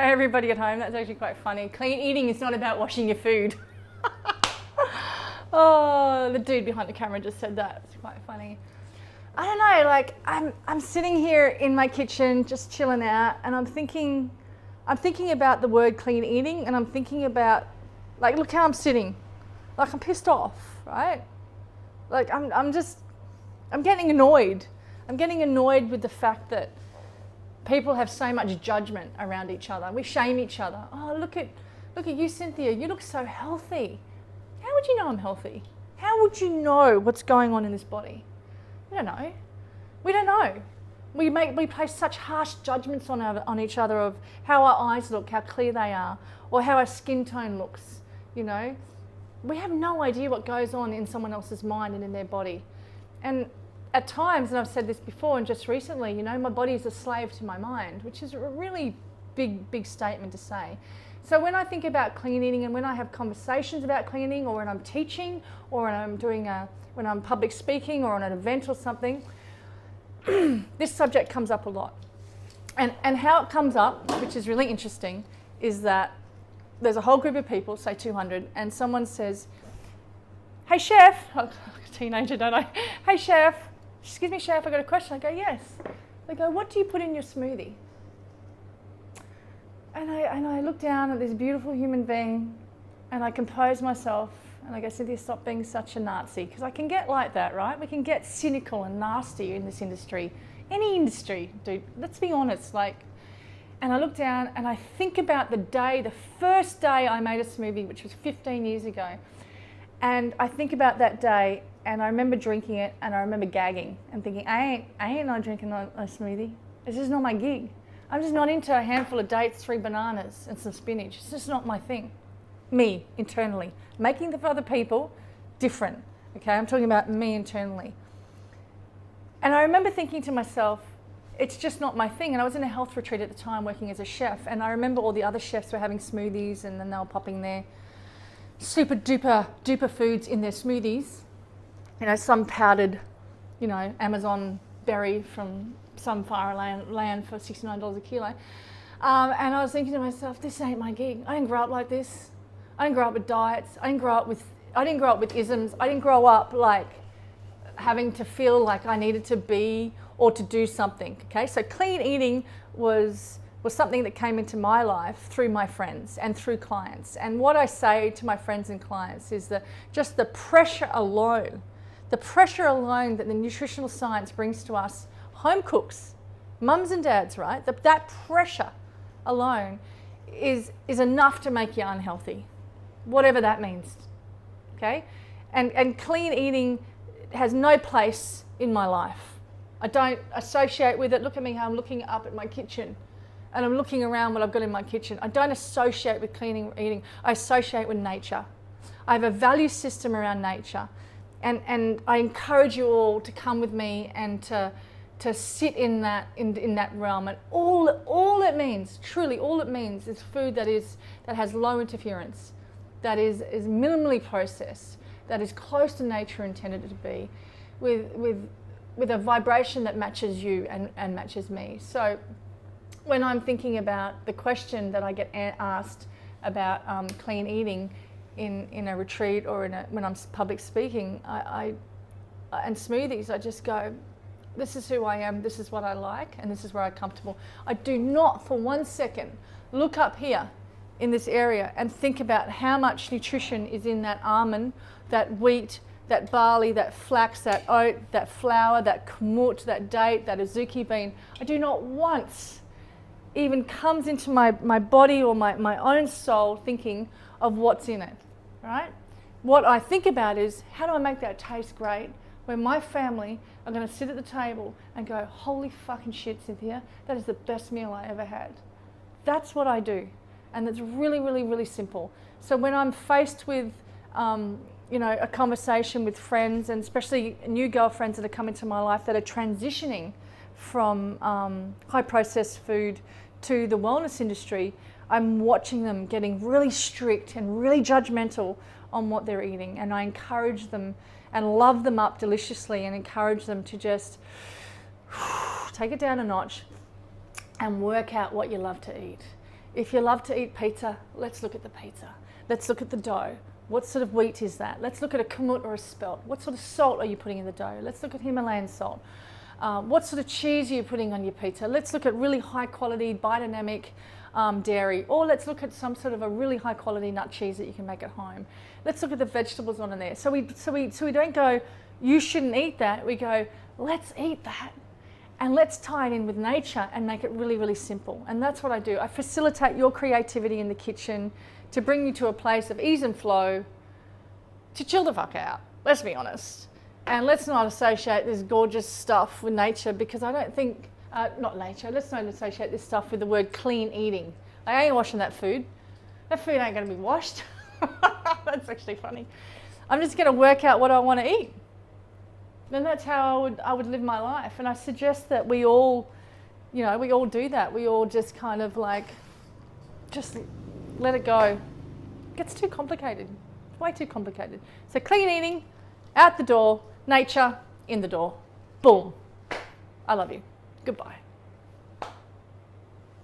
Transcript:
everybody at home. That's actually quite funny. Clean eating is not about washing your food. Oh, the dude behind the camera just said that. It's quite funny. I don't know, like I'm sitting here in my kitchen just chilling out, and I'm thinking about the word clean eating, and I'm thinking about, like, look how I'm sitting. Like, I'm pissed off, right? Like I'm getting annoyed. I'm getting annoyed with the fact that people have so much judgment around each other. We shame each other. Oh, look at you, Cynthia. You look so healthy. How would you know I'm healthy? How would you know what's going on in this body? We don't know. We don't know. We place such harsh judgments on each other of how our eyes look, how clear they are, or how our skin tone looks. You know, we have no idea what goes on in someone else's mind and in their body. And at times, and I've said this before and just recently, you know, my body is a slave to my mind, which is a really big statement to say. So when I think about clean eating, and when I have conversations about clean eating, or when I'm teaching, or when I'm public speaking, or on an event or something, this subject comes up a lot. And how it comes up, which is really interesting, is that there's a whole group of people, say 200, and someone says, "Hey chef," oh, teenager, don't I? "Hey chef," "Excuse me chef, I got a question." I go, "Yes." They go, "What do you put in your smoothie?" And I look down at this beautiful human being, and I compose myself, and I go, "Cynthia, stop being such a Nazi," because I can get like that, right? We can get cynical and nasty in this industry, any industry, dude. Let's be honest, like. And I look down and I think about the first day I made a smoothie, which was 15 years ago. And I think about that day, and I remember drinking it, and I remember gagging and thinking, I ain't not drinking a smoothie. It's just not my gig. I'm just not into a handful of dates, 3 bananas and some spinach. It's just not my thing. Me, internally. Making it for other people, different. Okay, I'm talking about me internally. And I remember thinking to myself, it's just not my thing. And I was in a health retreat at the time working as a chef, and I remember all the other chefs were having smoothies, and then they were popping their super duper foods in their smoothies. You know, some powdered, you know, Amazon berry from some far land for $69 a kilo. And I was thinking to myself, this ain't my gig. I didn't grow up like this. I didn't grow up with diets. I didn't grow up with isms. I didn't grow up like having to feel like I needed to be or to do something. Okay, so clean eating was something that came into my life through my friends and through clients. And what I say to my friends and clients is that just the pressure alone that the nutritional science brings to us home cooks, mums and dads, right? That pressure alone is enough to make you unhealthy, whatever that means. Okay, and clean eating has no place in my life. I don't associate with it. Look at me, how I'm looking up at my kitchen, and I'm looking around what I've got in my kitchen. I don't associate with clean eating. I associate with nature. I have a value system around nature, and I encourage you all to come with me and to sit in that realm. And all it means, truly all it means, is food that has low interference, that is minimally processed, that is close to nature intended to be, with a vibration that matches you and matches me. So when I'm thinking about the question that I get asked about clean eating in a retreat or when I'm public speaking, and smoothies, I just go, this is who I am, this is what I like, and this is where I'm comfortable. I do not for 1 second look up here in this area and think about how much nutrition is in that almond, that wheat, that barley, that flax, that oat, that flour, that kamut, that date, that azuki bean. I do not once even comes into my body or my own soul thinking of what's in it, right? What I think about is, how do I make that taste great when my family are going to sit at the table and go, holy fucking shit, Cynthia, that is the best meal I ever had. That's what I do. And it's really, really, really simple. So when I'm faced with a conversation with friends, and especially new girlfriends that are coming to my life that are transitioning from high processed food to the wellness industry, I'm watching them getting really strict and really judgmental on what they're eating. And I encourage them and love them up deliciously and encourage them to just take it down a notch and work out what you love to eat. If you love to eat pizza, let's look at the pizza. Let's look at the dough. What sort of wheat is that? Let's look at a kamut or a spelt. What sort of salt are you putting in the dough? Let's look at Himalayan salt. What sort of cheese are you putting on your pizza? Let's look at really high quality biodynamic dairy, or let's look at some sort of a really high quality nut cheese that you can make at home. Let's look at the vegetables on in there. So we don't go, you shouldn't eat that. We go, let's eat that. And let's tie it in with nature and make it really, really simple. And that's what I do. I facilitate your creativity in the kitchen to bring you to a place of ease and flow, to chill the fuck out, let's be honest. And let's not associate this gorgeous stuff with nature, because I don't think, not nature, let's not associate this stuff with the word clean eating. I ain't washing that food. That food ain't gonna be washed. That's actually funny. I'm just gonna work out what I wanna eat. And that's how I would live my life. And I suggest that we all, we all do that. We all just kind of like, just let it go. It gets too complicated, way too complicated. So clean eating, out the door, nature, in the door. Boom. I love you. Goodbye.